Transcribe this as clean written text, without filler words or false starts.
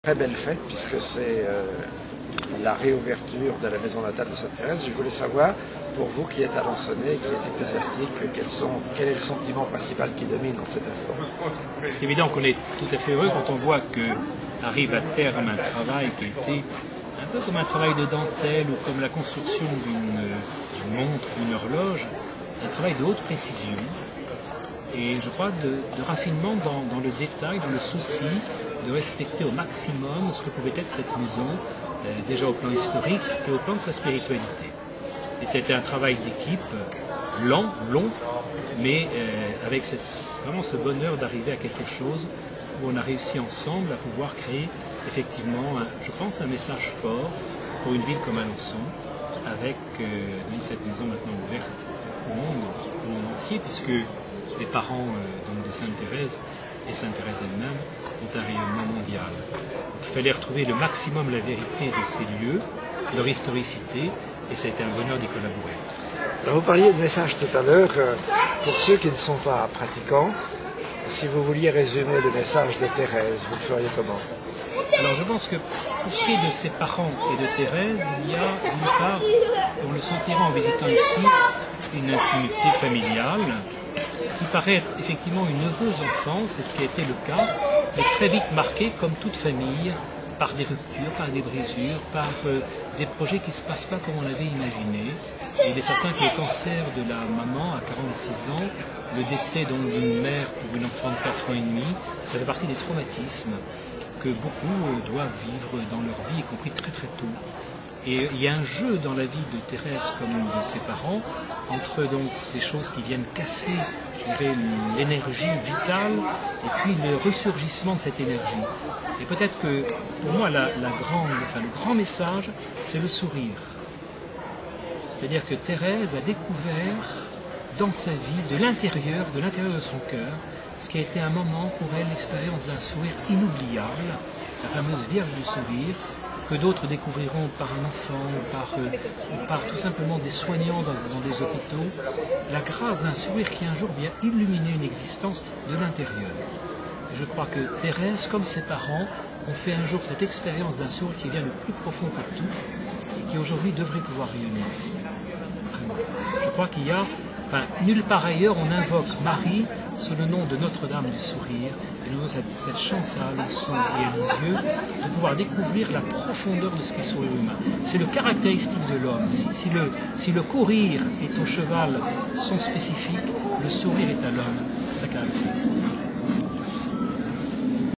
Très belle fête puisque c'est la réouverture de la maison natale de Sainte-Thérèse. Je voulais savoir, pour vous qui êtes à Lansonnais, qui êtes ecclésiastique, quel est le sentiment principal qui domine en cet instant? C'est évident qu'on est tout à fait heureux quand on voit que arrive à terme un travail qui a été un peu comme un travail de dentelle ou comme la construction d'une montre, d'une horloge, un travail de haute précision et je crois de raffinement dans le détail, dans le souci de respecter au maximum ce que pouvait être cette maison, déjà au plan historique et au plan de sa spiritualité. Et c'était un travail d'équipe long, mais avec vraiment ce bonheur d'arriver à quelque chose où on a réussi ensemble à pouvoir créer effectivement, je pense, un message fort pour une ville comme Alençon, avec donc cette maison maintenant ouverte au monde entier, puisque les parents donc de Sainte-Thérèse et Sainte-Thérèse elle-même ont un rayonnement mondial. Donc, il fallait retrouver le maximum la vérité de ces lieux, leur historicité, et ça a été un bonheur d'y collaborer. Alors vous parliez de message tout à l'heure, pour ceux qui ne sont pas pratiquants, si vous vouliez résumer le message de Thérèse, vous le feriez comment? Alors je pense que pour ce qui est de ses parents et de Thérèse, il y a d'une part, on le sentira en visitant ici, une intimité familiale qui paraît être effectivement une heureuse enfance, c'est ce qui a été le cas, mais très vite marquée, comme toute famille, par des ruptures, par des brisures, par des projets qui ne se passent pas comme on l'avait imaginé. Et il est certain que le cancer de la maman à 46 ans, le décès donc d'une mère pour une enfant de 4 ans et demi, ça fait partie des traumatismes que beaucoup doivent vivre dans leur vie, y compris très très tôt. Et il y a un jeu dans la vie de Thérèse comme de ses parents, entre donc ces choses qui viennent casser, je dirais, l'énergie vitale et puis le ressurgissement de cette énergie. Et peut-être que pour moi le grand message, c'est le sourire. C'est-à-dire que Thérèse a découvert dans sa vie, de l'intérieur de son cœur, ce qui a été un moment pour elle, l'expérience d'un sourire inoubliable, la fameuse Vierge du sourire, que d'autres découvriront par un enfant, ou par tout simplement des soignants dans des hôpitaux, la grâce d'un sourire qui un jour vient illuminer une existence de l'intérieur. Et je crois que Thérèse, comme ses parents, ont fait un jour cette expérience d'un sourire qui vient le plus profond que tout, et qui aujourd'hui devrait pouvoir rayonner ici. Vraiment. Je crois qu'il y a, nulle part ailleurs on invoque Marie sous le nom de Notre-Dame du Sourire, et nous avons cette chance à Alençon et à Lisieux de pouvoir découvrir la profondeur de ce qu'est le sourire humain. C'est le caractéristique de l'homme. Si le courir est au cheval son spécifique, le sourire est à l'homme sa caractéristique.